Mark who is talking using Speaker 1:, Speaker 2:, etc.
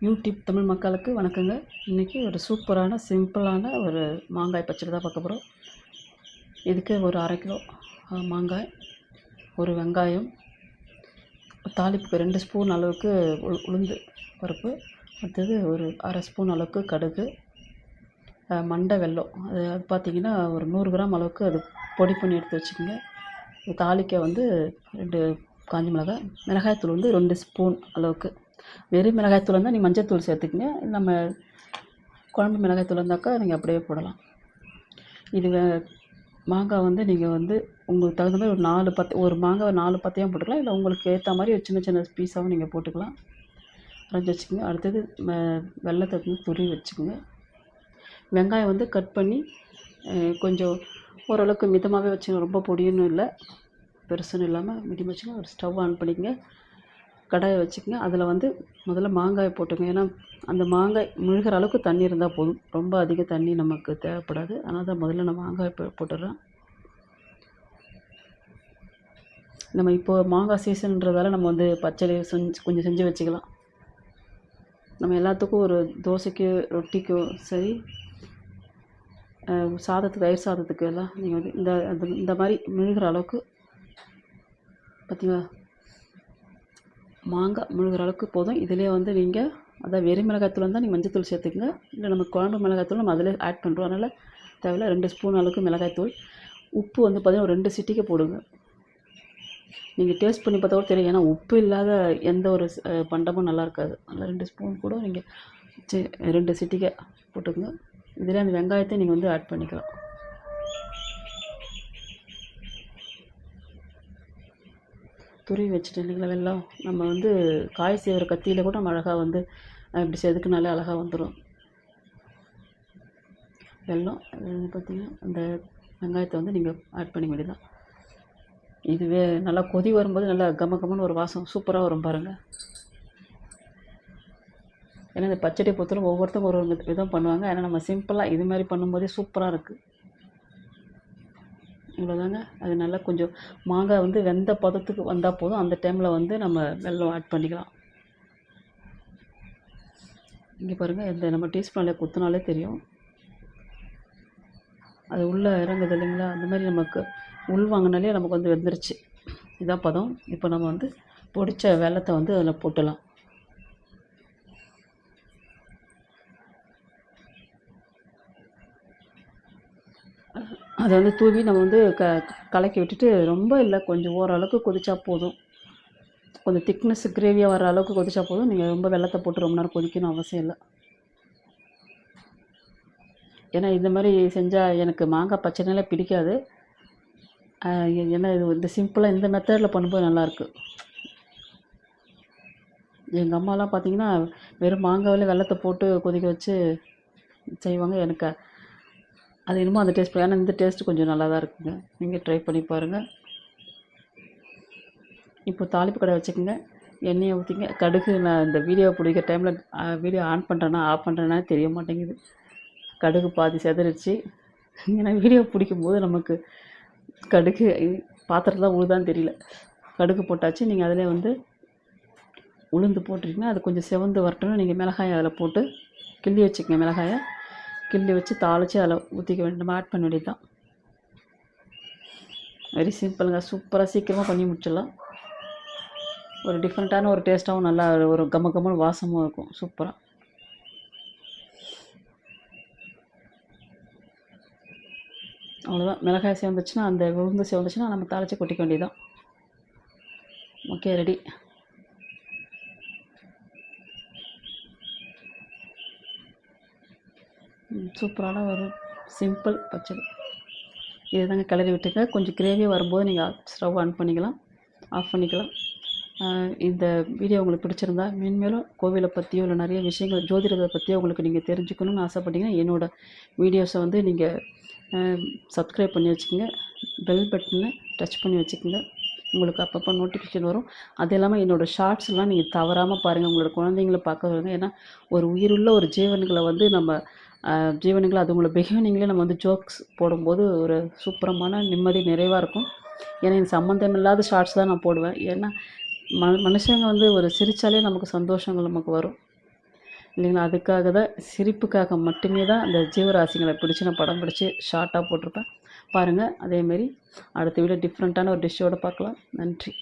Speaker 1: YouTube Tamil மக்களுக்கு வணக்கங்க. இன்றைக்கி ஒரு சூப்பரான சிம்பிளான ஒரு மாங்காய் பச்சடி தான் பார்க்க போகிறோம். இதுக்கு ஒரு 1/2 கிலோ மாங்காய், ஒரு வெங்காயம், தாளிப்புக்கு 2 ஸ்பூன் அளவுக்கு உளுந்து பருப்பு, அடுத்தது ஒரு 1/2 ஸ்பூன் அளவுக்கு கடுகு, மண்டை வெல்லம். அது பார்த்திங்கன்னா ஒரு 100 கிராம் அளவுக்கு அது பொடி பண்ணி எடுத்து வச்சுக்கோங்க. தாளிக்க 2 காஞ்ச மிளகாய், மிளகாய்த்தூள் 2 ஸ்பூன் அளவுக்கு. வெறும் மிளகாய்த்தூள் இருந்தால் நீங்கள் மஞ்சள் சேர்த்துக்குங்க. நம்ம குழம்பு மிளகாய்த்தூள் இருந்தாக்கா நீங்கள் அப்படியே போடலாம். இது மாங்காய் நீங்கள் உங்களுக்கு தகுந்த மாதிரி ஒரு 4 ஒரு மாங்காய் 4 பத்தையும் போட்டுக்கலாம். இல்லை உங்களுக்கு ஏற்ற மாதிரி ஒரு சின்ன சின்ன பீஸாகவும் நீங்கள் போட்டுக்கலாம். அரைஞ்சி வச்சுக்கோங்க. அடுத்தது வெல்லத்தை துருவி வச்சுக்கோங்க. வெங்காயம் கட் பண்ணி கொஞ்சம் ஓரளவுக்கு மிதமாகவே வச்சுக்கோங்க. ரொம்ப பொடியும் இல்லை, பெருசுன்னு இல்லாமல் மீடியம் வச்சுக்கோங்க. ஒரு ஸ்டவ் ஆன் பண்ணிக்கோங்க. கடாயை வச்சுக்கோங்க. அதில் முதல்ல மாங்காயை போட்டுங்க. ஏன்னா அந்த மாங்காய் முழுகிற அளவுக்கு தண்ணி இருந்தால் போதும். ரொம்ப அதிக தண்ணி நமக்கு தேவைப்படாது. அதனால் தான் முதல்ல நான் மாங்காய் போட்டுடுறேன். நம்ம இப்போது மாங்காய் சீசன்றதால நம்ம பச்சடி கொஞ்சம் செஞ்சு வச்சுக்கலாம். நம்ம எல்லாத்துக்கும் ஒரு தோசைக்கு ரொட்டிக்கும் சரி, சாதத்துக்கு தயிர் சாதத்துக்கு எல்லாம் நீங்கள் இந்த மாதிரி முழுகிற அளவுக்கு பார்த்திங்களா, மாங்காய் முழுகிற அளவுக்கு போதும். இதிலே நீங்கள் அதான் வெறும் மிளகாய்த்தூள் இருந்தால் நீங்கள் மஞ்சத்தூள் சேர்த்துக்குங்க. இல்லை நம்ம குழம்பு மிளகாய்த்தூள் நம்ம அதில் ஆட் பண்ணுறோம். அதனால் தேவையில்ல. 2 ஸ்பூன் அளவுக்கு மிளகாய்த்தூள். உப்பு பார்த்திங்கன்னா ஒரு 2 சிட்டிகை போடுங்க. நீங்கள் டேஸ்ட் பண்ணி பார்த்தா கூட தெரியும். ஏன்னா உப்பு இல்லாத எந்த ஒரு பண்டமும் நல்லா இருக்காது. அதில் 2 ஸ்பூன் கூட நீங்கள் 2 சிட்டிகை போட்டுக்கோங்க. இதில் அந்த வெங்காயத்தை நீங்கள் ஆட் பண்ணிக்கலாம். துருவி வச்சுட்டு இல்லைங்களா வெல்லம், நம்ம காய் செய்கிற கத்தியில் கூட நம்ம அழகாக இப்படி செதுக்குனாலே அழகாக வந்துடும். வெல்லம் பார்த்திங்கன்னா அந்த வெங்காயத்தை நீங்கள் ஆட் பண்ணி வேண்டியதான். இதுவே நல்லா கொதி வரும்போது நல்லா கமன்னு ஒரு வாசம் சூப்பராக வரும் பாருங்கள். ஏன்னா இந்த பச்சடி பொறுத்தவரை ஒவ்வொருத்தரும் ஒரு விதம் பண்ணுவாங்க. ஏன்னா நம்ம சிம்பிளாக இது மாதிரி பண்ணும்போதே சூப்பராக இருக்குது. இவ்வளோதாங்க. அது நல்லா கொஞ்சம் மாங்காய் வெந்த பதத்துக்கு வந்தால் போதும். அந்த டைமில் நம்ம வெல்லம் ஆட் பண்ணிக்கலாம். இங்கே பாருங்கள், இந்த நம்ம டீஸ்பூனில் குத்தினாலே தெரியும் அது உள்ளே இறங்குது இல்லைங்களா. அந்த மாதிரி நமக்கு உள் வாங்கினாலே நமக்கு வெந்துருச்சு. இதான் பதம். இப்போ நம்ம பொடித்த வெல்லத்தை அதில் போட்டுடலாம். அதை தூவி நம்ம கலக்கி விட்டுட்டு, ரொம்ப இல்லை கொஞ்சம் ஓரளவுக்கு கொதிச்சா போதும். கொஞ்சம் திக்னஸ் கிரேவியாக வர அளவுக்கு கொதிச்சா போதும். நீங்கள் ரொம்ப வெல்லத்தை போட்டு ரொம்ப நேரம் கொதிக்கணும் அவசியம் இல்லை. ஏன்னா இந்த மாதிரி செஞ்சால் எனக்கு மாங்காய் பச்சடினாலே பிடிக்காது. ஏன்னா இது சிம்பிளாக இந்த மெத்தடில் பண்ணும்போது நல்லாயிருக்கு. எங்கள் அம்மாலாம் பார்த்திங்கன்னா வெறும் மாங்காயில் வெல்லத்தை போட்டு கொதிக்க வச்சு செய்வாங்க. எனக்கு அது என்னமோ அந்த டேஸ்ட். ஏன்னா இந்த டேஸ்ட்டு கொஞ்சம் நல்லா தான் இருக்குங்க. நீங்கள் ட்ரை பண்ணி பாருங்கள். இப்போ தாளிப்பு கடை வச்சுக்கோங்க. எண்ணெயை ஊற்றிங்க. கடுகு நான் இந்த வீடியோ பிடிக்கிற டைமில் வீடியோ ஆன் பண்ணுறேன்னா ஆஃப் பண்ணுறேன்னா தெரிய மாட்டேங்குது. கடுகு பாதி செதறிச்சு. ஏன்னா வீடியோ பிடிக்கும்போது நமக்கு கடுகு பாத்திரத்தில் தான் உழுதான்னு தெரியல. கடுகு போட்டாச்சு. நீங்கள் அதில் உளுந்து போட்டிருக்கீங்கன்னா அது கொஞ்சம் செவந்து வரட்டும்னு நீங்கள் மிளகாயை அதில் போட்டு கிள்ளி வச்சுக்கோங்க. மிளகாயை கிள்ளி வச்சு தாளித்து அதில் ஊற்றிக்க வேண்டிய நம்ம ஆட் பண்ண வேண்டியது தான். வெரி சிம்பிளுங்க. சூப்பராக சீக்கிரமாக பண்ணி முடிச்சிடலாம். ஒரு டிஃப்ரெண்ட்டான ஒரு டேஸ்ட்டாகவும் நல்லா ஒரு கம்ம வாசமும் இருக்கும். சூப்பராக. அவ்வளோதான். மிளகாய் சேர்ந்துச்சுன்னா அந்த உளுந்து சேர்ந்துச்சுன்னா நம்ம தாளித்து கொட்டிக்க வேண்டியதுதான். Okay, ready. சூப்பரான ஒரு சிம்பிள் பச்சடி. இது தாங்க. கிளறி விட்டுங்க. கொஞ்சம் கிரேவியாக வரும்போது நீங்கள் ஸ்டவ் ஆன் பண்ணிக்கலாம், ஆஃப் பண்ணிக்கலாம். இந்த வீடியோ உங்களுக்கு பிடிச்சிருந்தா மேன்மேலும் கோவிலை பற்றியோ இல்லை நிறைய விஷயங்கள் ஜோதிடத்தை பற்றியோ உங்களுக்கு நீங்கள் தெரிஞ்சுக்கணும்னு ஆசைப்பட்டீங்கன்னா என்னோடய வீடியோஸை நீங்கள் சப்ஸ்கிரைப் பண்ணி வச்சுக்கோங்க. பெல் பட்டனை டச் பண்ணி வச்சுக்கோங்க. உங்களுக்கு அப்பப்போ நோட்டிஃபிகேஷன் வரும். அது இல்லாமல் என்னோடய ஷார்ட்ஸ்லாம் நீங்கள் தவறாமல் பாருங்கள். உங்களோட குழந்தைங்கள பார்க்க வருங்க. ஏன்னா ஒரு உயிருள்ள ஒரு ஜீவன்களை நம்ம ஜீவனங்களை அதுங்களோட பிஹேவியரிங்லேயே நம்ம ஜோக்ஸ் போடும்போது ஒரு சூப்பரமான நிம்மதி நிறைவாக இருக்கும். ஏன்னா இது சம்மந்தம் இல்லாத ஷார்ட்ஸ் தான் நான் போடுவேன். ஏன்னா மனுஷங்க ஒரு சிரித்தாலே நமக்கு சந்தோஷங்கள் நமக்கு வரும். இல்லைங்களா. அதுக்காக தான், சிரிப்புக்காக மட்டுமே தான் அந்த ஜீவராசிகளை பிடிச்சி நான் படம் பிடிச்சி ஷார்ட்டாக போட்டிருப்பேன். பாருங்கள், அதேமாரி அடுத்த வீடியோ டிஃப்ரெண்ட்டான ஒரு டிஷ்ஷோடு பார்க்கலாம். நன்றி.